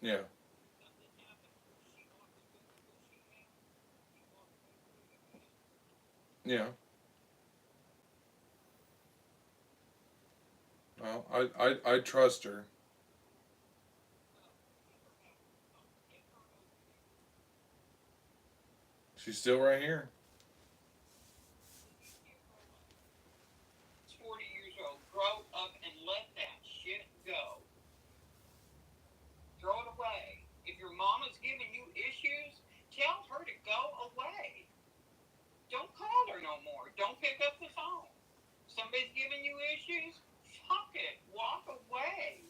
Yeah. Yeah. Well, I trust her. She's still right here. 40 years old. Grow up and let that shit go. Throw it away. If your mama's giving you issues, tell her to go away. Don't call her no more. Don't pick up the phone. Somebody's giving you issues? Fuck it. Walk away.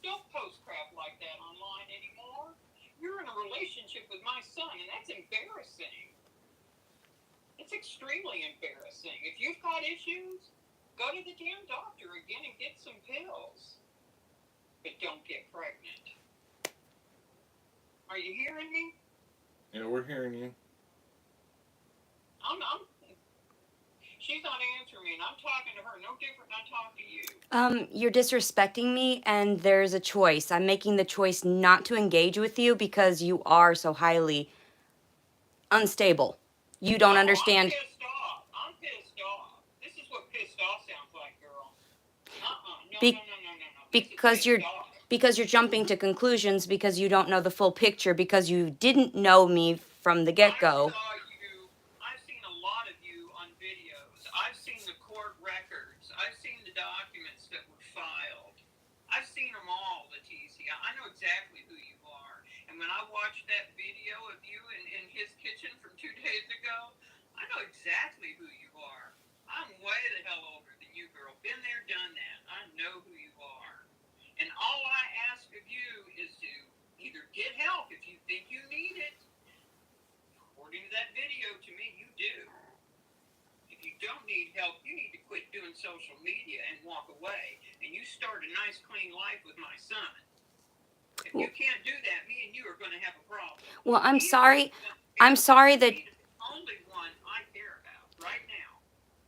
Don't post crap like that online anymore. You're in a relationship with my son, and that's embarrassing. It's extremely embarrassing. If you've got issues, go to the damn doctor again and get some pills. But don't get pregnant. Are you hearing me? Yeah, we're hearing you. She's not answering me, and I'm talking to her no different than I talk to you. You're disrespecting me, and there's a choice. I'm making the choice not to engage with you because you are so highly unstable. You don't understand. I'm pissed off. I'm pissed off. This is what pissed off sounds like, girl. No, Be- no, no, no, no, no. because you're because you're jumping to conclusions because you don't know the full picture because you didn't know me from the get-go. I saw you. I've seen a lot of you on videos. I've seen the court records. I've seen the documents that were filed. I've seen them all, Leticia. I know exactly who you are. And when I watched that video of you in his kitchen from 2 days ago, I know exactly who you are. I'm way the hell older than you, girl. Been there, done that. I know who you are. And all I ask of you is to either get help if you think you need it. According to that video, to me, you do. If you don't need help, you need to quit doing social media and walk away. And you start a nice, clean life with my son. If you can't do that, me and you are going to have a problem. Well, I'm sorry. I'm sorry that. He's the only one I care about right now.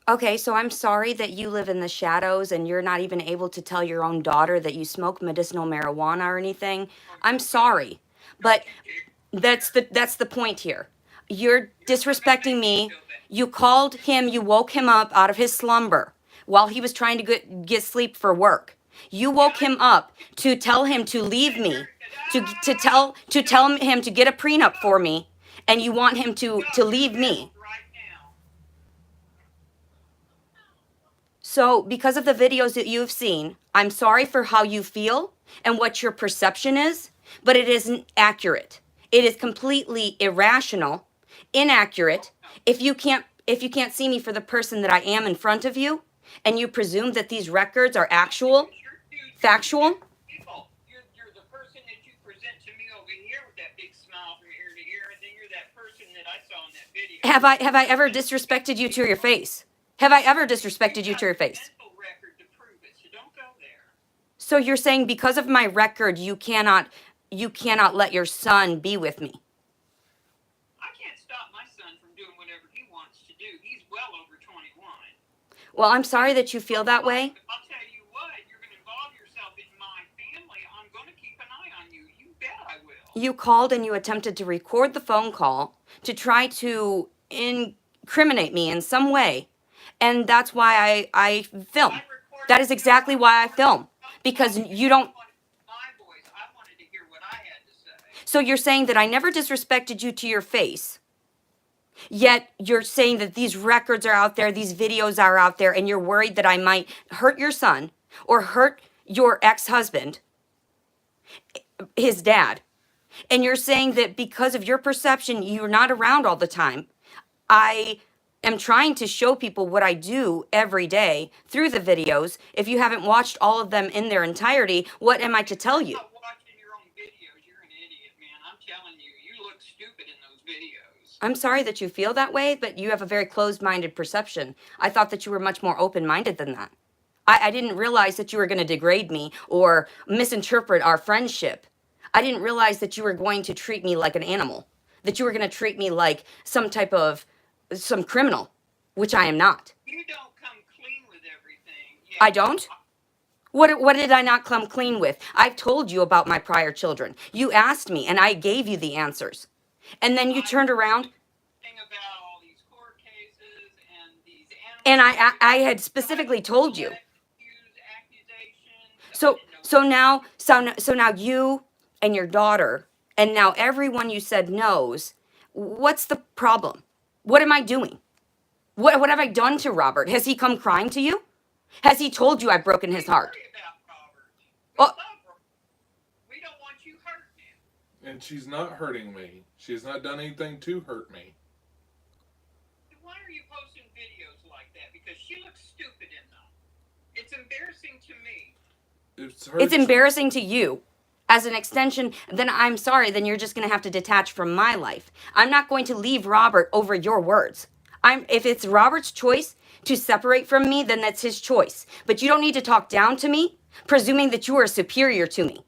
Okay, so I'm sorry that you live in the shadows and you're not even able to tell your own daughter that you smoke medicinal marijuana or anything. I'm sorry, but that's the point here. You're disrespecting me. You called him, you woke him up out of his slumber while he was trying to get sleep for work. You woke him up to tell him to leave me, to tell him to get a prenup for me, and you want him to leave me. So, because of the videos that you've seen, I'm sorry for how you feel and what your perception is, but it isn't accurate. It is completely irrational, inaccurate. If you can't see me for the person that I am in front of you, and you presume that these records are actual, factual. You're the person that you present to me over here with that big smile from ear to ear, and then you're that person that I saw in that video. Have I ever disrespected you to your face? Have I ever disrespected you to your face? So you're saying because of my record, you cannot let your son be with me? I can't stop my son from doing whatever he wants to do. He's well over 21. Well, I'm sorry that you feel that way. I'll tell you what, you're going to involve yourself in my family. I'm going to keep an eye on you. You bet I will. You called and you attempted to record the phone call to try to incriminate me in some way. And that's why I film. That is exactly why I film. Because you don't. So you're saying that I never disrespected you to your face. Yet you're saying that these records are out there, these videos are out there, and you're worried that I might hurt your son or hurt your ex-husband, his dad. And you're saying that because of your perception, you're not around all the time. I am trying to show people what I do every day through the videos. If you haven't watched all of them in their entirety, what am I to tell you? You're not watching your own videos. You're an idiot, man. I'm telling you, you look stupid in those videos. I'm sorry that you feel that way, but you have a very closed-minded perception. I thought that you were much more open-minded than that. I didn't realize that you were going to degrade me or misinterpret our friendship. I didn't realize that you were going to treat me like an animal, that you were going to treat me like some criminal, which I am not. You don't come clean with everything. Yeah. I don't? What did I not come clean with? I've told you about my prior children. You asked me and I gave you the answers. And then you turned around Thing about all these court cases and these and animals. I had specifically told you. Accusations. I So didn't know. so now you and your daughter and now everyone you said knows. What's the problem? What am I doing? What have I done to Robert? Has he come crying to you? Has he told you I've broken his heart? Worry about Robert. We Oh, love Robert. We don't want you hurting him. And she's not hurting me. She has not done anything to hurt me. Why are you posting videos like that? Because she looks stupid in them. It's embarrassing to me. it's embarrassing to you. As an extension, then I'm sorry, then you're just going to have to detach from my life. I'm not going to leave Robert over your words. If it's Robert's choice to separate from me, then that's his choice. But you don't need to talk down to me, presuming that you are superior to me.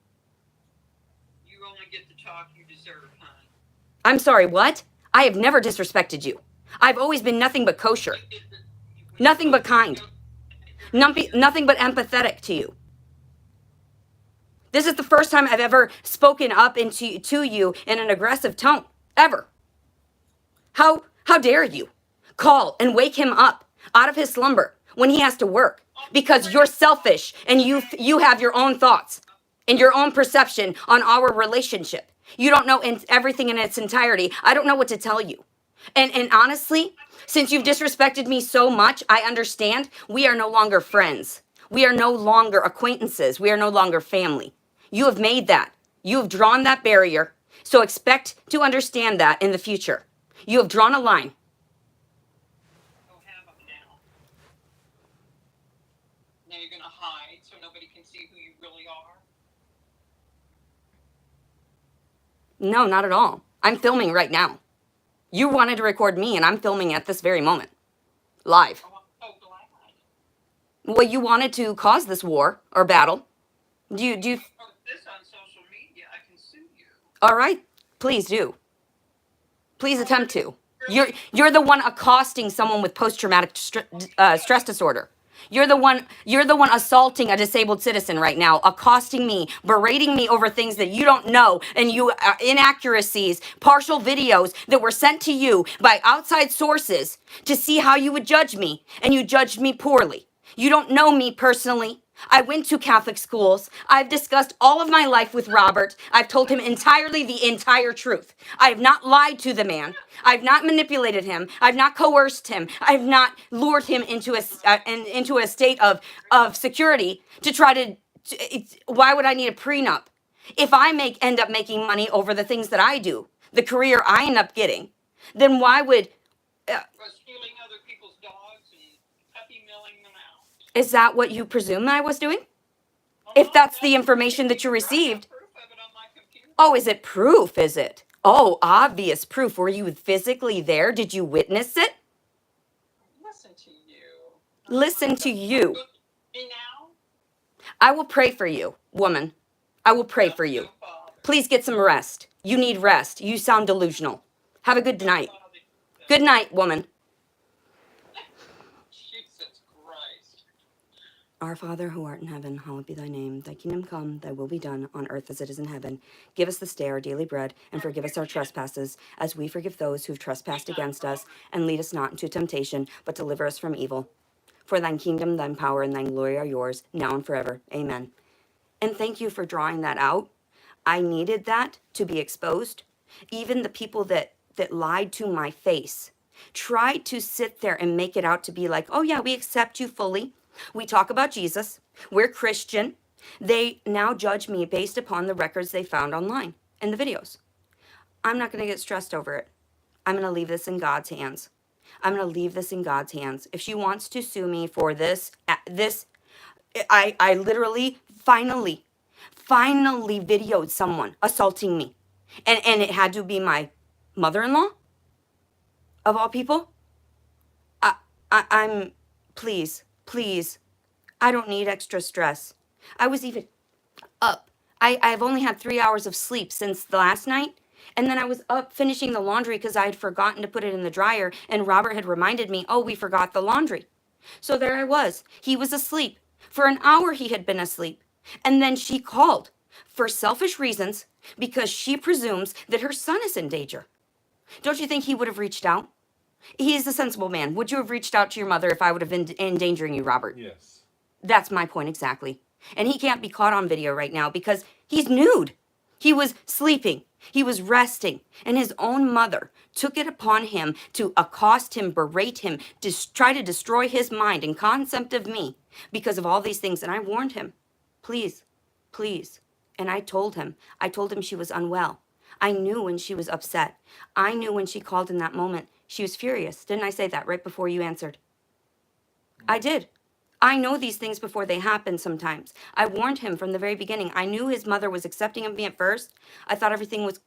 You only get the talk you deserve, hon. I'm sorry, what? I have never disrespected you. I've always been nothing but kosher, nothing but kind, nothing but empathetic to you. This is the first time I've ever spoken up to you in an aggressive tone, ever. How dare you call and wake him up out of his slumber when he has to work because you're selfish and you have your own thoughts and your own perception on our relationship. You don't know everything in its entirety. I don't know what to tell you. And honestly, since you've disrespected me so much, I understand we are no longer friends. We are no longer acquaintances. We are no longer family. You have made that. You have drawn that barrier. So expect to understand that in the future. You have drawn a line. Oh, have them now. Now you're going to hide so nobody can see who you really are? No, not at all. I'm filming right now. You wanted to record me, and I'm filming at this very moment. Live. Oh, I'm so glad. Well, you wanted to cause this war or battle. Do you Post this on social media, I can sue you. all right, please do. Please attempt to. You're the one accosting someone with post-traumatic stress disorder. You're the one assaulting a disabled citizen right now, accosting me, berating me over things that you don't know, and you inaccuracies, partial videos that were sent to you by outside sources to see how you would judge me, and you judged me poorly. You don't know me personally. I went to Catholic schools. I've discussed all of my life with Robert. I've told him entirely the entire truth. I have not lied to the man. I've not manipulated him. I've not coerced him. I've not lured him into a state of security to try to. Why would I need a prenup? If I end up making money over the things that I do, the career I end up getting, then why would? Was stealing other people's dogs and puppy milling them out. Is that what you presume I was doing? If that's the information that you received. Proof of it on my computer. Oh, is it proof? Is it? Oh, obvious proof. Were you physically there? Did you witness it? Listen to you. Listen to you. Me now? I will pray for you, woman. I will pray for you. Please get some rest. You need rest. You sound delusional. Have a good night. Good night, woman. Jesus Christ. Our Father who art in heaven, hallowed be thy name. Thy kingdom come, thy will be done, on earth as it is in heaven. Give us this day our daily bread, and forgive us our trespasses, as we forgive those who've trespassed against us. And lead us not into temptation, but deliver us from evil. For thine kingdom, thine power, and thine glory are yours, now and forever. Amen. And thank you for drawing that out. I needed that to be exposed. Even the people that lied to my face tried to sit there and make it out to be like, oh yeah, we accept you fully. We talk about Jesus. We're Christian. They now judge me based upon the records they found online and the videos. I'm not going to get stressed over it. I'm going to leave this in God's hands. I'm going to leave this in God's hands. If she wants to sue me for this, I literally finally videoed someone assaulting me. And it had to be my mother-in-law, of all people. I'm, please, I don't need extra stress. I was even up. I've only had 3 hours of sleep since the last night. And then I was up finishing the laundry because I had forgotten to put it in the dryer. And Robert had reminded me, oh, we forgot the laundry. So there I was. He was asleep. For an hour he had been asleep. And then she called for selfish reasons because she presumes that her son is in danger. Don't you think he would have reached out? He is a sensible man. Would you have reached out to your mother if I would have been endangering you, Robert? Yes. That's my point exactly. And he can't be caught on video right now because he's nude. He was sleeping. He was resting. And his own mother took it upon him to accost him, berate him, try to destroy his mind and concept of me because of all these things. And I warned him, please, please. And I told him she was unwell. I knew when she was upset. I knew when she called in that moment. She was furious. Didn't I say that right before you answered? I did. I know these things before they happen sometimes. I warned him from the very beginning. I knew his mother was accepting of me at first. I thought everything was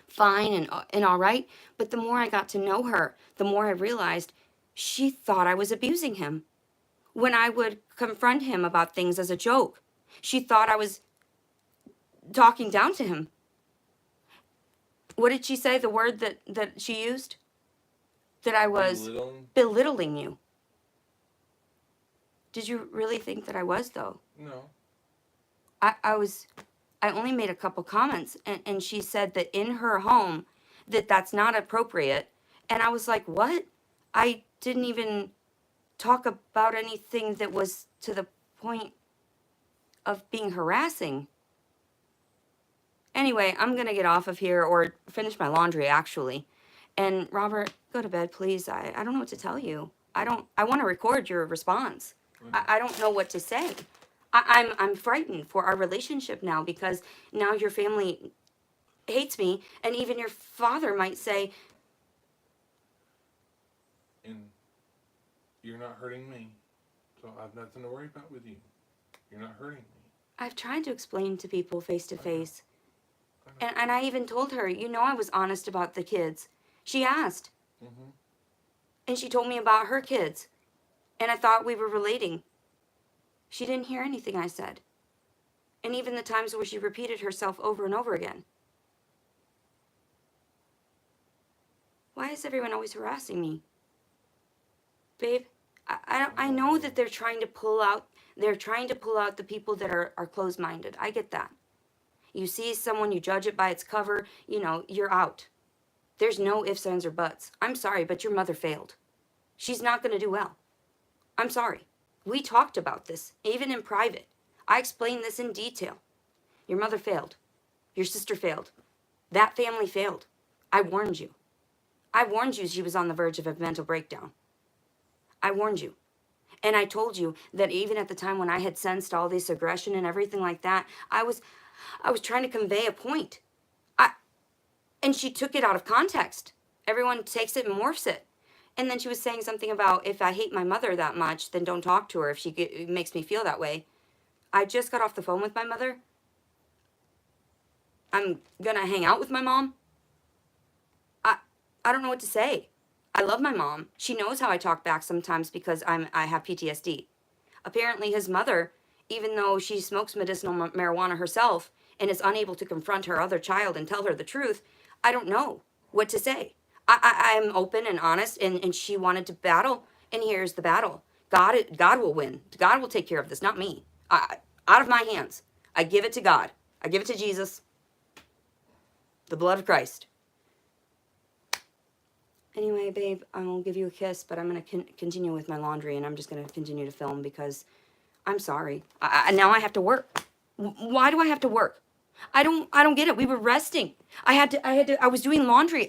fine and all right. But the more I got to know her, the more I realized she thought I was abusing him. When I would confront him about things as a joke, she thought I was talking down to him. What did she say? The word that she used? That I was belittling you. Did you really think that I was, though? No. I only made a couple comments, and she said that in her home, that's not appropriate. And I was like, what? I didn't even talk about anything that was to the point of being harassing. Anyway, I'm going to get off of here or finish my laundry, actually. And Robert, go to bed, please. I don't know what to tell you. I want to record your response. I don't know what to say. I'm frightened for our relationship now because now your family hates me, and even your father might say, and you're not hurting me, so I have nothing to worry about with you. You're not hurting me. I've tried to explain to people face to face. And I even told her, I was honest about the kids. She asked. Mm-hmm. And she told me about her kids. And I thought we were relating. She didn't hear anything I said. And even the times where she repeated herself over and over again. Why is everyone always harassing me? Babe, I know that they're trying to pull out the people that are closed-minded. I get that. You see someone, you judge it by its cover, you're out. There's no ifs, ands, or buts. I'm sorry, but your mother failed. She's not going to do well. I'm sorry. We talked about this, even in private. I explained this in detail. Your mother failed. Your sister failed. That family failed. I warned you. I warned you she was on the verge of a mental breakdown. I warned you. And I told you that even at the time when I had sensed all this aggression and everything like that, I was trying to convey a point. And she took it out of context. Everyone takes it and morphs it. And then she was saying something about, if I hate my mother that much, then don't talk to her if it makes me feel that way. I just got off the phone with my mother. I'm gonna hang out with my mom. I don't know what to say. I love my mom. She knows how I talk back sometimes because I have PTSD. Apparently his mother, even though she smokes medicinal marijuana herself and is unable to confront her other child and tell her the truth, I don't know what to say. I'm open and honest, and she wanted to battle, and here's the battle. God will win. God will take care of this, not me. Out of my hands. I give it to God. I give it to Jesus. The blood of Christ. Anyway, babe, I'm going to give you a kiss, but I'm going to continue with my laundry, and I'm just going to continue to film because I'm sorry. Now I have to work. Why do I have to work? I don't get it. We were resting. I was doing laundry.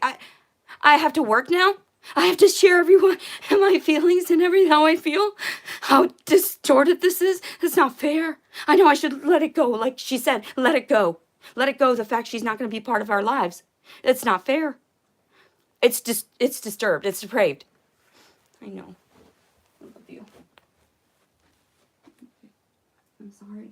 I have to work now? I have to share everyone my feelings and how I feel? How distorted this is? It's not fair. I know I should let it go. Like she said, let it go. Let it go, the fact she's not going to be part of our lives. It's not fair. It's disturbed. It's depraved. I know. I love you. I'm sorry.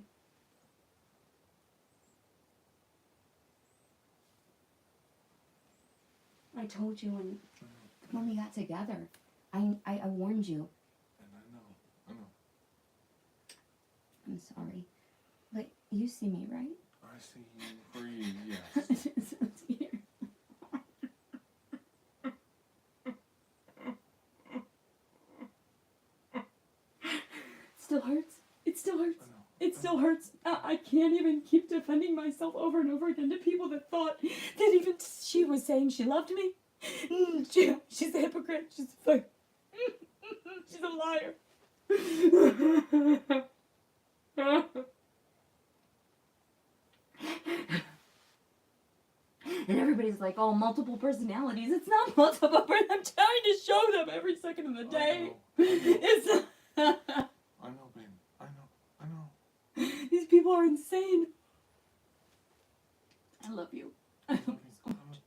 I told you when we got together. I warned you. And I know. I'm sorry. But you see me, right? I see you for you, yes. Still hurts? It hurts. I can't even keep defending myself over and over again to people that thought that even she was saying she loved me. She's a hypocrite. She's a she's a liar. And everybody's like, oh, multiple personalities. It's not multiple personalities. I'm trying to show them every second of the day. It's I know, babe. I know. These people are insane. I love you. I love you so much.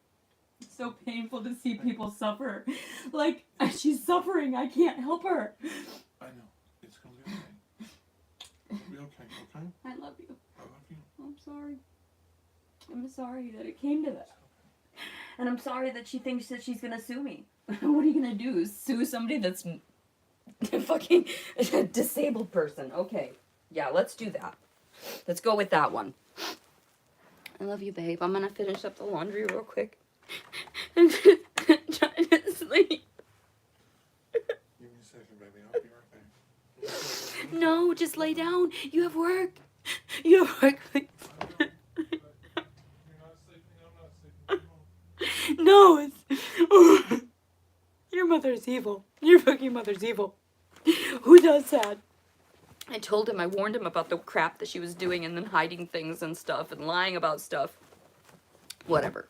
It's so painful to see people suffer. Like, she's suffering. I can't help her. I know. It's gonna be okay. It'll be okay, okay? I love you. I love you. I'm sorry. I'm sorry that it came to that. And I'm sorry that she thinks that she's gonna sue me. What are you gonna do? Sue somebody that's A fucking disabled person. Okay. Yeah, let's do that. Let's go with that one. I love you, babe. I'm gonna finish up the laundry real quick. I'm trying to sleep. Give me a second, baby. I'll be right back. No, just lay down. You have work. You have work. You're not sleeping. I'm not sleeping. No, it's... Your mother's evil. Your fucking mother's evil. Who does that? I told him, I warned him about the crap that she was doing and then hiding things and stuff and lying about stuff. Whatever.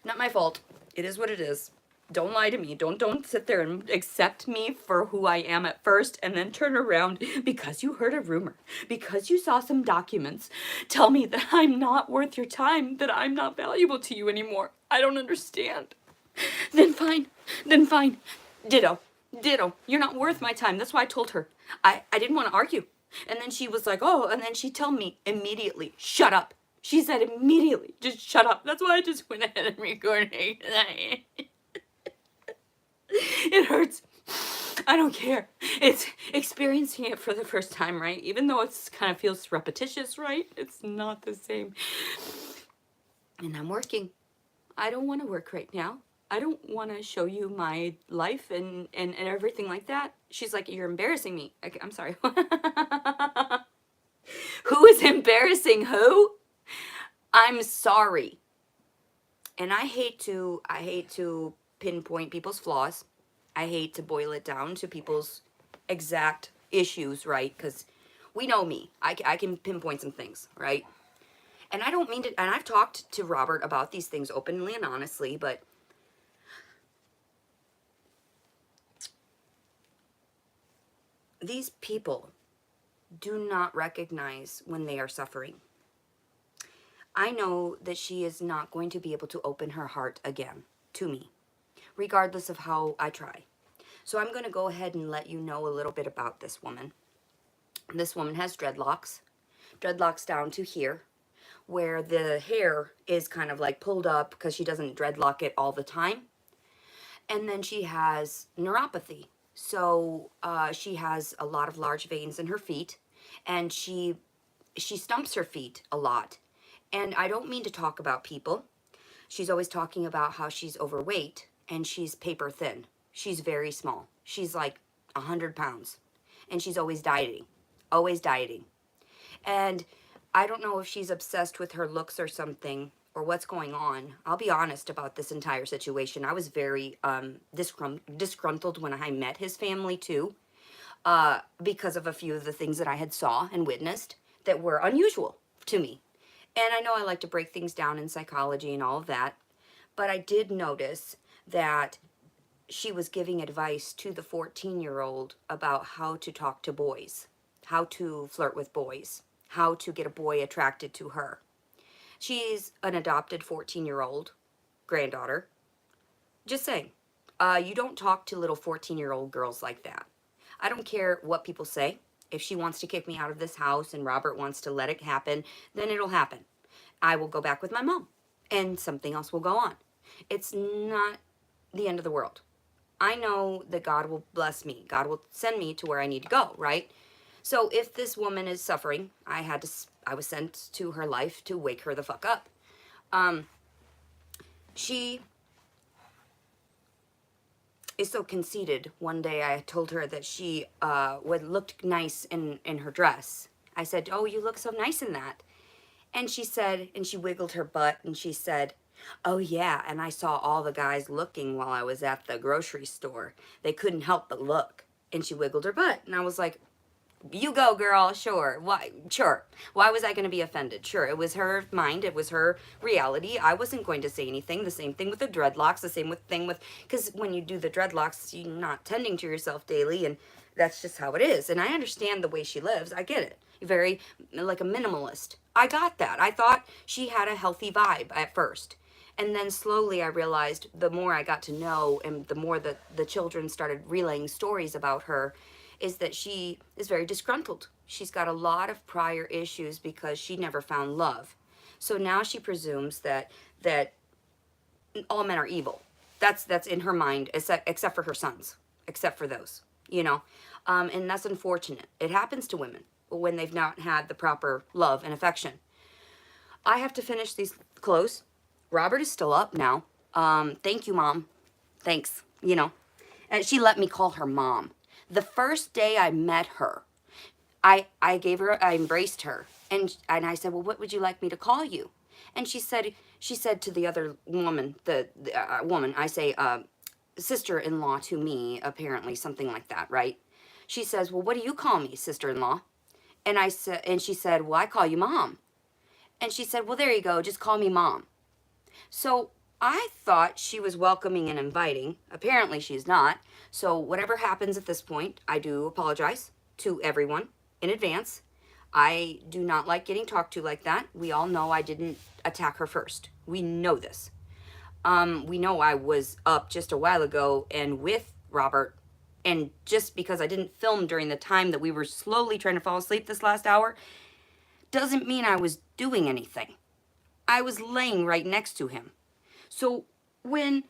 Not my fault. It is what it is. Don't lie to me. Don't sit there and accept me for who I am at first and then turn around because you heard a rumor, because you saw some documents. Tell me that I'm not worth your time, that I'm not valuable to you anymore. I don't understand. Then fine. Then fine. Ditto. Ditto. You're not worth my time. That's why I told her. I didn't want to argue. And then she was like, oh, and then she told me immediately, shut up. She said immediately, just shut up. That's why I just went ahead and recorded it. It hurts. I don't care. It's experiencing it for the first time, right? Even though it's kind of feels repetitious, right? It's not the same. And I'm working. I don't want to work right now. I don't want to show you my life and everything like that. She's like, you're embarrassing me. I'm sorry. Who is embarrassing who? I'm sorry. And I hate to pinpoint people's flaws. I hate to boil it down to people's exact issues, right? Because we know me. I can pinpoint some things, right? And I don't mean to, and I've talked to Robert about these things openly and honestly, but these people do not recognize when they are suffering. I know that she is not going to be able to open her heart again to me, regardless of how I try. So I'm going to go ahead and let you know a little bit about this woman. This woman has dreadlocks down to here, where the hair is kind of like pulled up because she doesn't dreadlock it all the time. And then she has neuropathy. So she has a lot of large veins in her feet, and she stumps her feet a lot. And I don't mean to talk about people. She's always talking about how she's overweight and she's paper thin. She's very small. She's like 100 pounds. And she's always dieting. Always dieting. And I don't know if she's obsessed with her looks or something, or what's going on. I'll be honest about this entire situation. I was very disgruntled when I met his family too, because of a few of the things that I had saw and witnessed that were unusual to me. And I know I like to break things down in psychology and all of that, but I did notice that she was giving advice to the 14-year-old about how to talk to boys, how to flirt with boys, how to get a boy attracted to her. She's an adopted 14-year-old granddaughter. Just saying, you don't talk to little 14-year-old girls like that. I don't care what people say. If she wants to kick me out of this house and Robert wants to let it happen, then it'll happen. I will go back with my mom and something else will go on. It's not the end of the world. I know that God will bless me. God will send me to where I need to go, right? So if this woman is suffering, I was sent to her life to wake her the fuck up. She is so conceited. One day I told her that she would look nice in her dress. I said, oh, you look so nice in that. And she said, and she wiggled her butt and she said, oh yeah, and I saw all the guys looking while I was at the grocery store. They couldn't help but look. And she wiggled her butt. And I was like, you go, girl, sure. Why? Sure. Why was I going to be offended? Sure, it was her mind. It was her reality. I wasn't going to say anything. The same thing with the dreadlocks. The same thing with, because when you do the dreadlocks, you're not tending to yourself daily, and that's just how it is. And I understand the way she lives. I get it. Very, like a minimalist. I got that. I thought she had a healthy vibe at first. And then slowly I realized the more I got to know and the more that the children started relaying stories about her, is that she is very disgruntled. She's got a lot of prior issues because she never found love. So now she presumes that all men are evil. That's in her mind, except for her sons, except for those, you know. And that's unfortunate. It happens to women when they've not had the proper love and affection. I have to finish these clothes. Robert is still up now. Thank you, Mom. Thanks, you know. And she let me call her Mom. The first day I met her, I embraced her, and I said, well, what would you like me to call you? And she said to the other woman, the woman, I say, sister-in-law to me, apparently, something like that, right? She says, well, what do you call me, sister-in-law? And she said, well, I call you Mom. And she said, well, there you go, just call me Mom. So I thought she was welcoming and inviting. Apparently she's not. So whatever happens at this point, I do apologize to everyone in advance. I do not like getting talked to like that. We all know I didn't attack her first. We know this. We know I was up just a while ago and with Robert, and just because I didn't film during the time that we were slowly trying to fall asleep this last hour, doesn't mean I was doing anything. I was laying right next to him. So when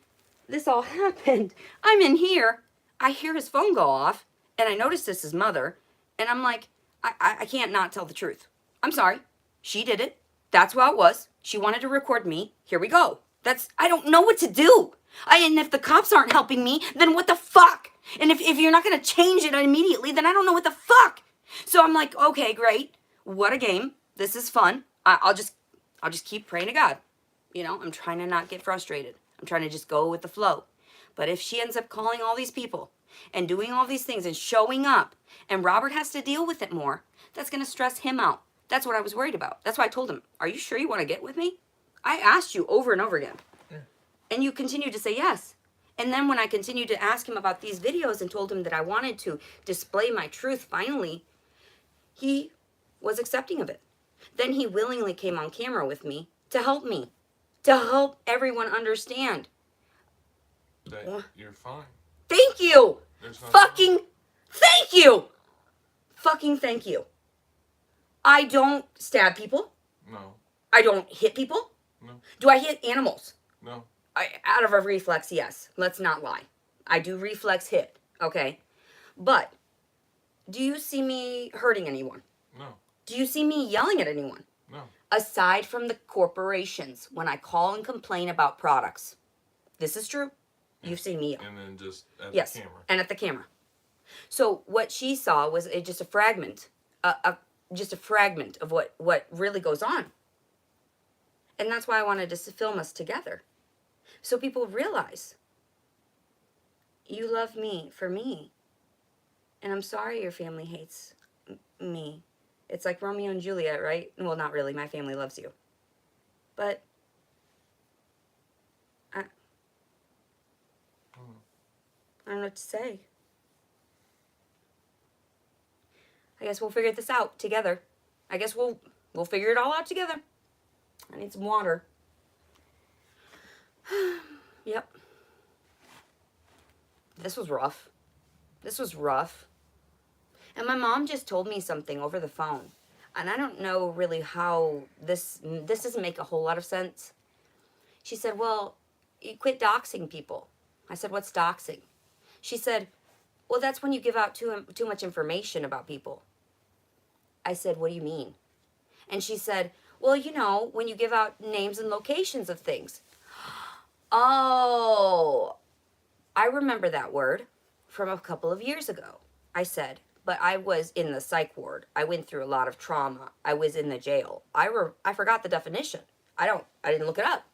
this all happened, I'm in here, I hear his phone go off, and I notice it's his mother, and I'm like, I can't not tell the truth. I'm sorry. She did it. That's how it was. She wanted to record me. Here we go. I don't know what to do. And if the cops aren't helping me, then what the fuck? And if you're not going to change it immediately, then I don't know what the fuck. So I'm like, okay, great. What a game. This is fun. I'll just keep praying to God. You know, I'm trying to not get frustrated. I'm trying to just go with the flow. But if she ends up calling all these people and doing all these things and showing up, and Robert has to deal with it more, that's going to stress him out. That's what I was worried about. That's why I told him, are you sure you want to get with me? I asked you over and over again. Yeah. And you continued to say yes. And then when I continued to ask him about these videos and told him that I wanted to display my truth finally, he was accepting of it. Then he willingly came on camera with me, to help everyone understand. That you're fine. Thank you. Fucking thank you. Fucking thank you. I don't stab people. No. I don't hit people. No. Do I hit animals? No. Out of a reflex, yes. Let's not lie. I do reflex hit, okay? But do you see me hurting anyone? No. Do you see me yelling at anyone? No. Aside from the corporations, when I call and complain about products. This is true. You've seen me yell. And then just at Yes, the camera. and at the camera. So what she saw was just a fragment, just a fragment of what really goes on. And that's why I wanted to film us together. So people realize you love me for me. And I'm sorry your family hates me. It's like Romeo and Juliet, right? Well, not really. My family loves you. But I don't know what to say. I guess we'll figure this out together. I guess we'll figure it all out together. I need some water. Yep. This was rough. This was rough. And my mom just told me something over the phone. And I don't know really how this doesn't make a whole lot of sense. She said, well, you quit doxing people. I said, what's doxing? She said, well, that's when you give out too much information about people. I said, what do you mean? And she said, well, you know, when you give out names and locations of things. Oh, I remember that word from a couple of years ago. I said, but I was in the psych ward. I went through a lot of trauma. I was in the jail. I forgot the definition. I didn't look it up.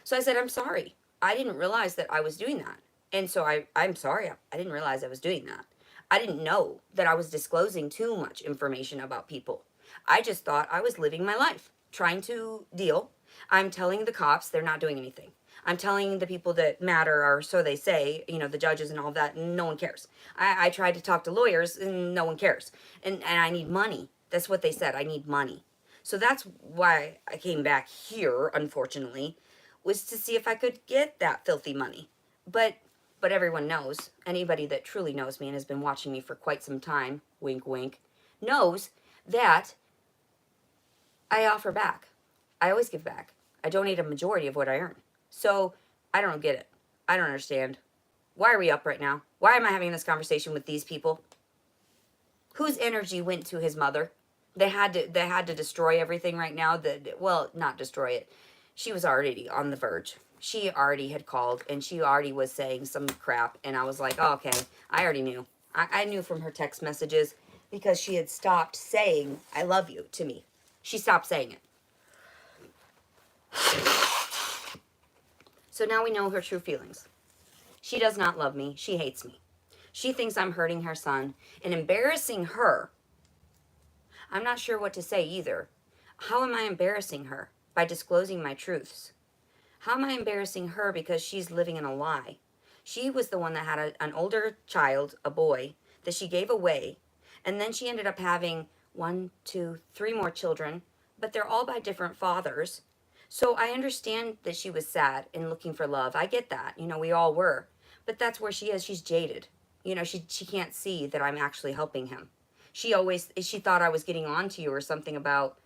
So I said, I'm sorry. I didn't realize that I was doing that. And so I'm sorry. I didn't realize I was doing that. I didn't know that I was disclosing too much information about people. I just thought I was living my life, trying to deal. I'm telling the cops they're not doing anything. I'm telling the people that matter, or so they say, the judges and all that, and no one cares. I tried to talk to lawyers, and no one cares. And I need money. That's what they said. I need money. So that's why I came back here, unfortunately, was to see if I could get that filthy money. But everyone knows, anybody that truly knows me and has been watching me for quite some time, wink wink, knows that I offer back. I always give back. I donate a majority of what I earn. So I don't get it. I don't understand. Why are we up right now? Why am I having this conversation with these people? Whose energy went to his mother? They had to destroy everything right now. Well, not destroy it. She was already on the verge. She already had called and she already was saying some crap, and I was like, oh, okay, I already knew. I knew from her text messages, because she had stopped saying I love you to me. She stopped saying it. So now we know her true feelings. She does not love me. She hates me. She thinks I'm hurting her son and embarrassing her. I'm not sure what to say either. How am I embarrassing her? By disclosing my truths. How am I embarrassing her because she's living in a lie? She was the one that had an older child, a boy, that she gave away. And then she ended up having 1, 2, 3 more children, but they're all by different fathers. So I understand that she was sad and looking for love. I get that. We all were. But that's where she is. She's jaded. She can't see that I'm actually helping him. She thought I was getting on to you or something about,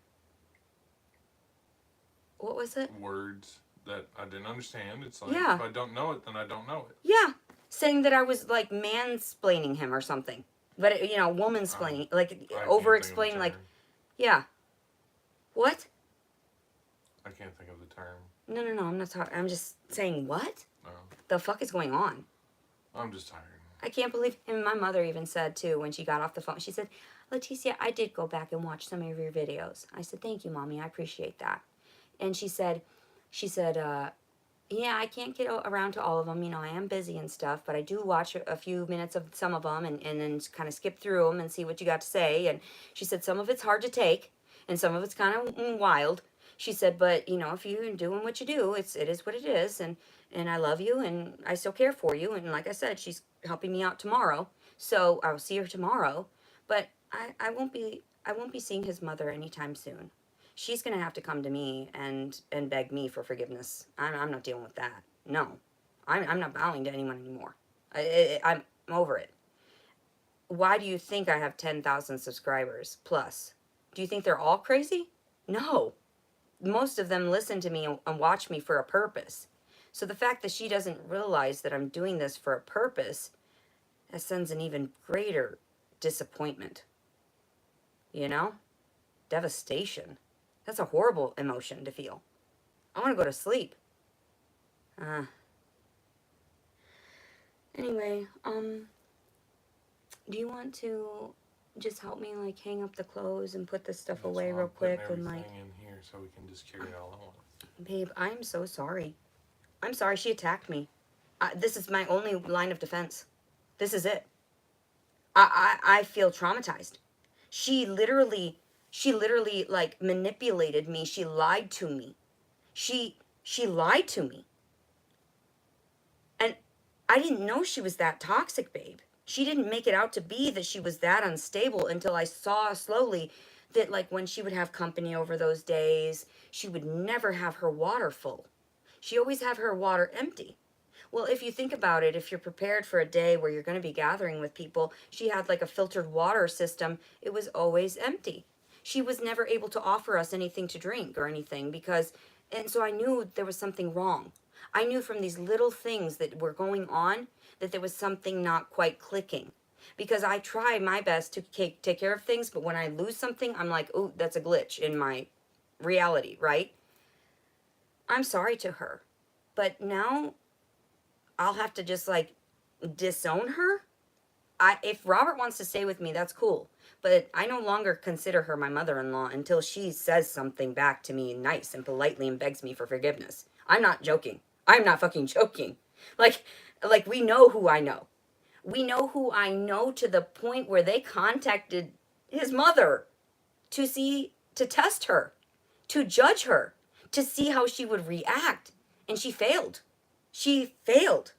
what was it? Words that I didn't understand. It's like, Yeah. if I don't know it, then I don't know it. Yeah. Saying that I was like mansplaining him or something. But, womansplaining, like I can't think of over-explaining, the like, term. yeah. What? I can't think of the term. No, I'm not talking. I'm just saying, what? No, The fuck is going on? I'm just tired. I can't believe him. My mother even said, too, when she got off the phone, she said, Leticia, I did go back and watch some of your videos. I said, thank you, Mommy. I appreciate that. And she said, yeah, I can't get around to all of them. I am busy and stuff, but I do watch a few minutes of some of them and then kind of skip through them and see what you got to say. And she said, some of it's hard to take and some of it's kind of wild. She said, but, if you're doing what you do, it is what it is. And I love you and I still care for you. And like I said, she's helping me out tomorrow. So I'll see her tomorrow. But I won't be seeing his mother anytime soon. She's going to have to come to me and beg me for forgiveness. I'm not dealing with that. No. I'm not bowing to anyone anymore. I'm over it. Why do you think I have 10,000 subscribers plus? Do you think they're all crazy? No. Most of them listen to me and watch me for a purpose. So the fact that she doesn't realize that I'm doing this for a purpose, that sends an even greater disappointment. Devastation. That's a horrible emotion to feel. I want to go to sleep. Anyway, do you want to just help me, like, hang up the clothes and put this stuff That's away why real I'm putting quick and, like... everything in here so we can just carry it all on. Babe, I'm so sorry. I'm sorry she attacked me. This is my only line of defense. This is it. I feel traumatized. She literally, like, manipulated me. She lied to me. She lied to me. And I didn't know she was that toxic, babe. She didn't make it out to be that she was that unstable until I saw slowly that, like, when she would have company over those days, she would never have her water full. She always have her water empty. Well, if you think about it, if you're prepared for a day where you're going to be gathering with people, she had like a filtered water system. It was always empty. She was never able to offer us anything to drink or anything and so I knew there was something wrong. I knew from these little things that were going on that there was something not quite clicking. Because I try my best to take care of things, but when I lose something, I'm like, oh, that's a glitch in my reality, right? I'm sorry to her. But now I'll have to just, like, disown her? if Robert wants to stay with me, that's cool. But I no longer consider her my mother-in-law until she says something back to me nice and politely and begs me for forgiveness. I'm not joking. I'm not fucking joking. Like we know who I know. We know who I know to the point where they contacted his mother to test her, to judge her, to see how she would react. And she failed. She failed.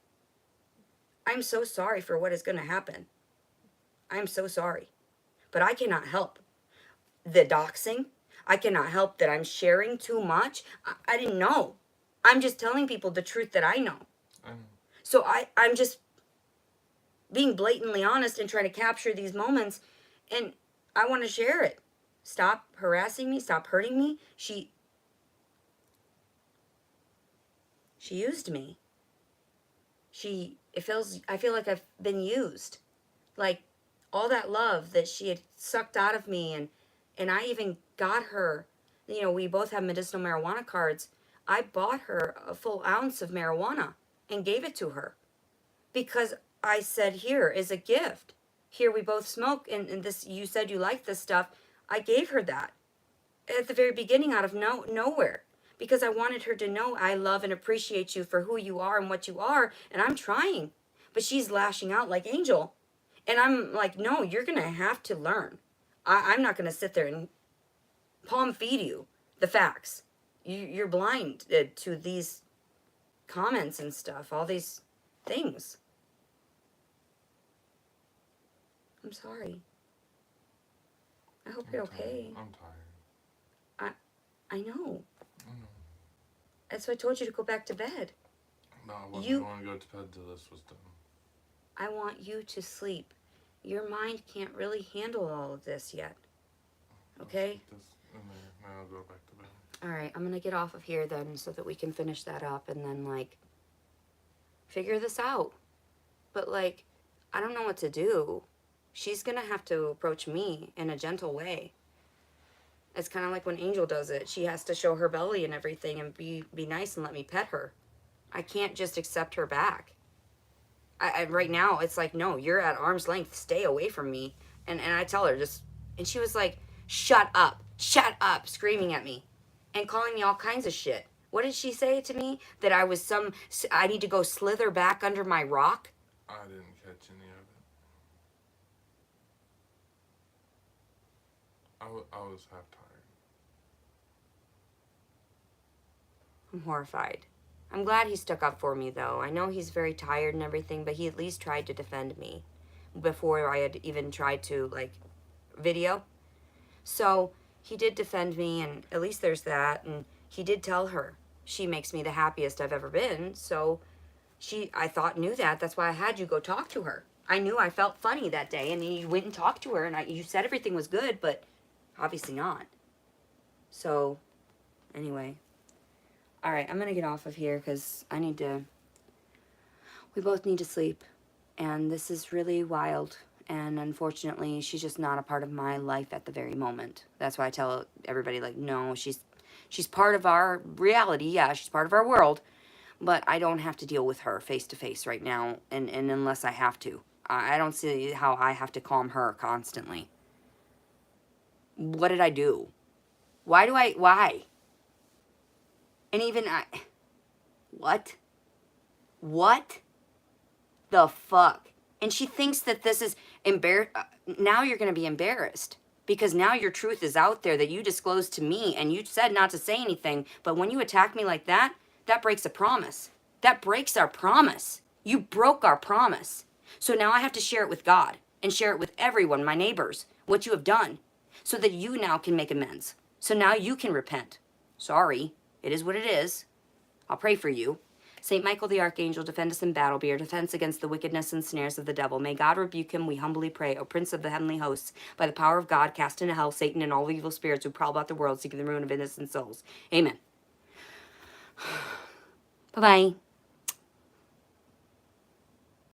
I'm so sorry for what is going to happen. I'm so sorry. But I cannot help the doxing. I cannot help that I'm sharing too much. I didn't know. I'm just telling people the truth that I know. So I'm just being blatantly honest and trying to capture these moments. And I want to share it. Stop harassing me. Stop hurting me. She used me. I feel like I've been used. Like all that love that she had sucked out of me, and I even got her, we both have medicinal marijuana cards. I bought her a full ounce of marijuana and gave it to her because I said, here is a gift. Here we both smoke, and this, you said you like this stuff. I gave her that at the very beginning out of nowhere. Because I wanted her to know I love and appreciate you for who you are and what you are. And I'm trying. But she's lashing out like Angel. And I'm like, no, you're going to have to learn. I'm not going to sit there and palm feed you the facts. You're blind to these comments and stuff. All these things. I'm sorry. I hope you're okay. I'm tired. I know. That's why I told you to go back to bed. No, I wasn't going to go to bed till this was done. I want you to sleep. Your mind can't really handle all of this yet. Okay? This in there. Now I'll go back to bed. Alright, I'm going to get off of here then so that we can finish that up and then, figure this out. But, I don't know what to do. She's going to have to approach me in a gentle way. It's kind of like when Angel does it. She has to show her belly and everything and be nice and let me pet her. I can't just accept her back. Right now, it's like, no, you're at arm's length. Stay away from me. And I tell her and she was like, shut up, screaming at me and calling me all kinds of shit. What did she say to me? That I need to go slither back under my rock? I didn't catch any of it. I was half tired. I'm horrified. I'm glad he stuck up for me, though. I know he's very tired and everything, but he at least tried to defend me before I had even tried to, video. So he did defend me, and at least there's that. And he did tell her she makes me the happiest I've ever been. So I thought, knew that. That's why I had you go talk to her. I knew I felt funny that day, and you went and talked to her, and you said everything was good, but obviously not. So, anyway. Alright, I'm going to get off of here because we both need to sleep. And this is really wild. And unfortunately, she's just not a part of my life at the very moment. That's why I tell everybody, no, she's part of our reality. Yeah, she's part of our world. But I don't have to deal with her face to face right now. And unless I have to. I don't see how I have to calm her constantly. What did I do? Why? And even what? What the fuck? And she thinks that this is now you're going to be embarrassed. Because now your truth is out there that you disclosed to me. And you said not to say anything. But when you attack me like that, that breaks a promise. That breaks our promise. You broke our promise. So now I have to share it with God. And share it with everyone, my neighbors. What you have done. So that you now can make amends. So now you can repent. Sorry. It is what it is. I'll pray for you. Saint Michael the Archangel, defend us in battle. Be our defense against the wickedness and snares of the devil. May God rebuke him, we humbly pray. O Prince of the heavenly hosts, by the power of God, cast into hell Satan and all evil spirits who prowl about the world, seeking the ruin of innocent souls. Amen. Bye-bye.